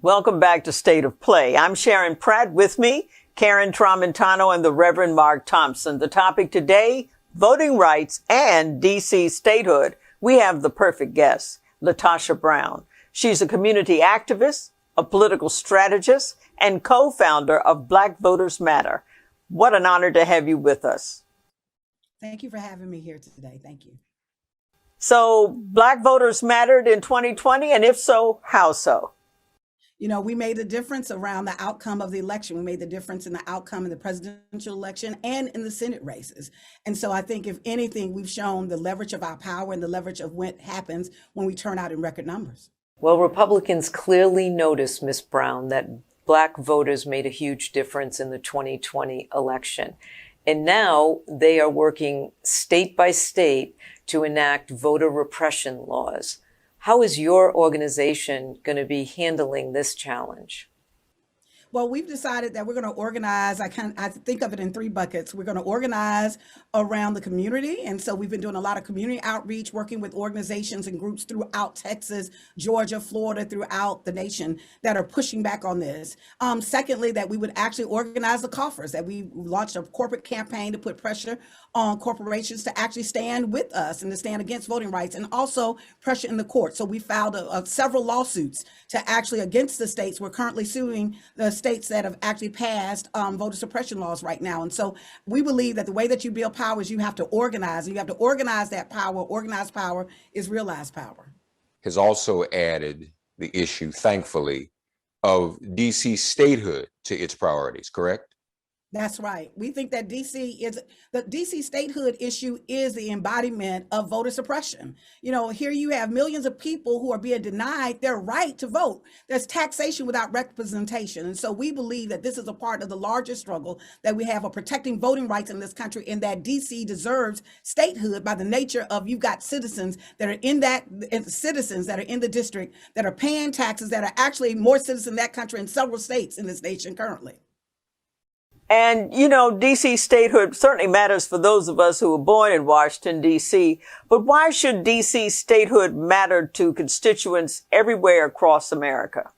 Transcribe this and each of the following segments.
Welcome back to State of Play. I'm Sharon Pratt. With me, Karen Tramontano and the Reverend Mark Thompson. The topic today, voting rights and D.C. statehood. We have the perfect guest, LaTosha Brown. She's a community activist, a political strategist, and co-founder of Black Voters Matter. What an honor to have you with us. Thank you for having me here today. Thank you. So, Black Voters mattered in 2020, and if so, how so? You know, we made a difference around the outcome of the election. We made the difference in the outcome in the presidential election and in the Senate races. And so I think, if anything, we've shown the leverage of our power and the leverage of what happens when we turn out in record numbers. Well, Republicans clearly noticed, Ms. Brown, that Black voters made a huge difference in the 2020 election. And now they are working state by state to enact voter repression laws. How is your organization going to be handling this challenge? Well, we've decided that we're going to organize. I think of it in three buckets. We're going to organize around the community. And so we've been doing a lot of community outreach, working with organizations and groups throughout Texas, Georgia, Florida, throughout the nation that are pushing back on this. Secondly, that we would actually organize the coffers, that we launched a corporate campaign to put pressure on corporations to actually stand with us and to stand against voting rights, and also pressure in the court. So we filed several lawsuits to actually against the states. We're currently suing the states that have actually passed voter suppression laws right now. And so we believe that the way that you build power is you have to organize, and you have to organize that power. Organized power is realized power. Has also added the issue, thankfully, of DC statehood to its priorities, correct? That's right. We think that the DC statehood issue is the embodiment of voter suppression. You know, here you have millions of people who are being denied their right to vote. There's taxation without representation. And so we believe that this is a part of the larger struggle that we have of protecting voting rights in this country, and that DC deserves statehood by the nature of, you've got citizens that are citizens that are in the district that are paying taxes, that are actually more citizens in that country in several states in this nation currently. And, you know, D.C. statehood certainly matters for those of us who were born in Washington, D.C. But why should D.C. statehood matter to constituents everywhere across America?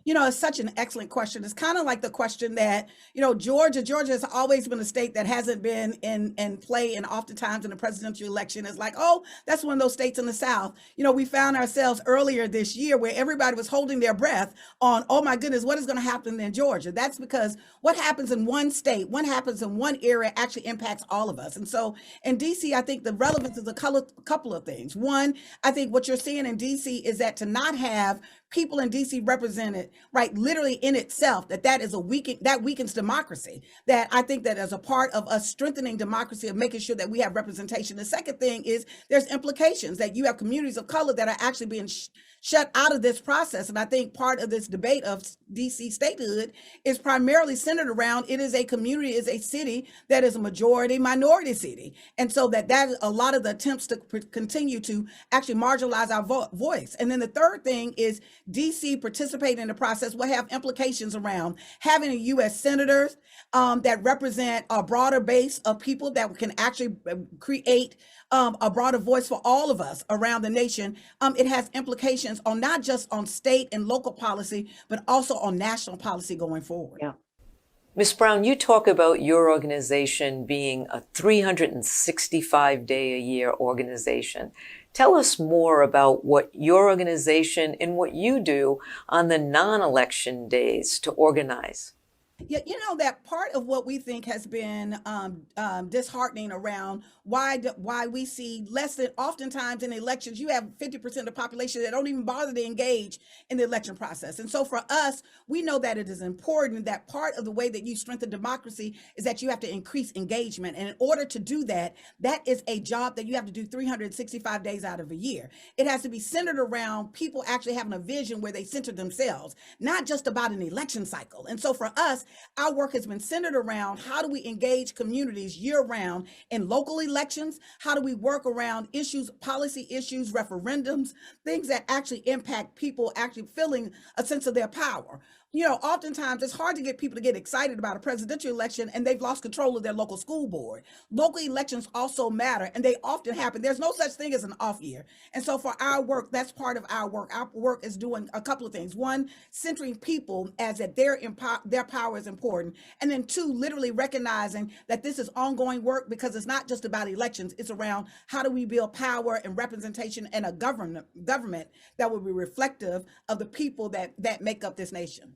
You know, it's such an excellent question. It's kind of like the question that, you know, Georgia has always been a state that hasn't been in play, and oftentimes in the presidential election is like, oh, that's one of those states in the South. You know, we found ourselves earlier this year where everybody was holding their breath on, oh my goodness, what is going to happen in Georgia? That's because what happens in one state, what happens in one area actually impacts all of us. And so in DC, I think the relevance is a couple of things. One, I think what you're seeing in DC is that to not have people in DC represented, right, literally in itself, that is that weakens democracy. That I think that as a part of us strengthening democracy, of making sure that we have representation. The second thing is there's implications that you have communities of color that are actually being shut out of this process. And I think part of this debate of DC statehood is primarily centered around, it is a community, is a city that is a majority minority city. And so that a lot of the attempts to continue to actually marginalize our voice. And then the third thing is DC participating in the process will have implications around having a U.S. senators that represent a broader base of people that can actually create a broader voice for all of us around the nation. It has implications on not just on state and local policy, but also on national policy going forward. Yeah. Ms. Brown, you talk about your organization being a 365-day-a-year organization. Tell us more about what your organization and what you do on the non-election days to organize. Yeah, you know, that part of what we think has been disheartening around why we see less than, oftentimes in elections, you have 50% of the population that don't even bother to engage in the election process. And so for us, we know that it is important that part of the way that you strengthen democracy is that you have to increase engagement. And in order to do that, that is a job that you have to do 365 days out of a year. It has to be centered around people actually having a vision where they center themselves, not just about an election cycle. And so for us, Our work has been centered around how do we engage communities year round in local elections? How do we work around issues, policy issues, referendums, things that actually impact people actually feeling a sense of their power? Oftentimes it's hard to get people to get excited about a presidential election and they've lost control of their local school board. Local elections also matter and they often happen. There's no such thing as an off year. And so for our work, that's part of our work. Our work is doing a couple of things. One, centering people as that their power is important. And then two, literally recognizing that this is ongoing work because it's not just about elections. It's around how do we build power and representation and a government that will be reflective of the people that make up this nation.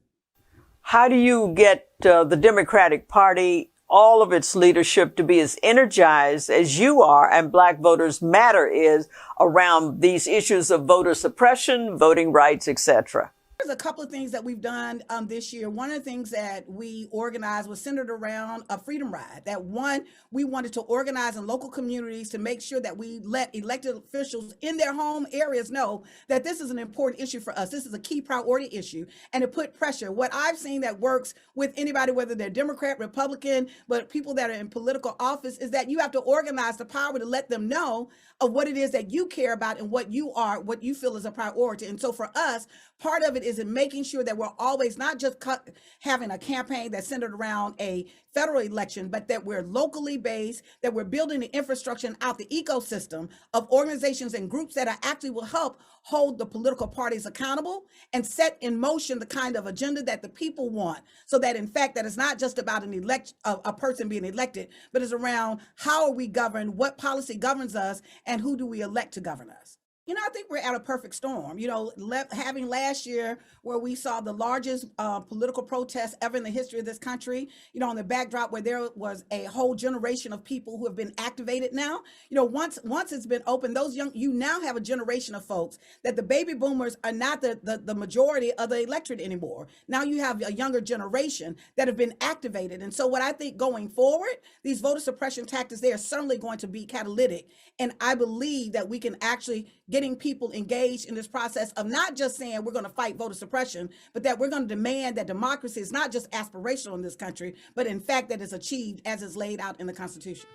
How do you get the Democratic Party, all of its leadership, to be as energized as you are and Black Voters Matter is around these issues of voter suppression, voting rights, etc.? There's a couple of things that we've done this year. One of the things that we organized was centered around a freedom ride. That one, we wanted to organize in local communities to make sure that we let elected officials in their home areas know that this is an important issue for us. This is a key priority issue, and to put pressure. What I've seen that works with anybody, whether they're Democrat, Republican, but people that are in political office, is that you have to organize the power to let them know of what it is that you care about and what you feel is a priority. And so for us, part of it is in making sure that we're always not just having a campaign that's centered around a federal election, but that we're locally based, that we're building the infrastructure and out the ecosystem of organizations and groups that actually will help hold the political parties accountable and set in motion the kind of agenda that the people want. So that in fact, that it's not just about a person being elected, but it's around how are we governed, what policy governs us, and who do we elect to govern us. I think we're at a perfect storm. Having last year where we saw the largest political protests ever in the history of this country, on the backdrop where there was a whole generation of people who have been activated now. Once it's been open, you now have a generation of folks that the baby boomers are not the majority of the electorate anymore. Now you have a younger generation that have been activated. And so what I think going forward, these voter suppression tactics, they are certainly going to be catalytic. And I believe that we can actually getting people engaged in this process of not just saying we're going to fight voter suppression, but that we're going to demand that democracy is not just aspirational in this country, but in fact that it's achieved as is laid out in the Constitution.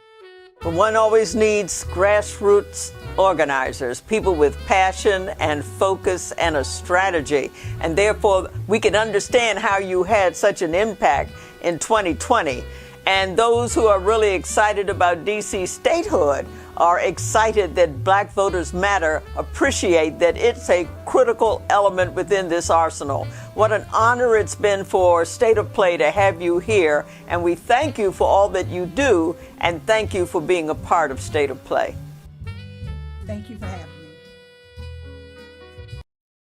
But one always needs grassroots organizers, people with passion and focus and a strategy. And therefore, we can understand how you had such an impact in 2020. And those who are really excited about D.C. statehood are excited that Black Voters Matter, appreciate that it's a critical element within this arsenal. What an honor it's been for State of Play to have you here, and we thank you for all that you do, and thank you for being a part of State of Play. Thank you for having me.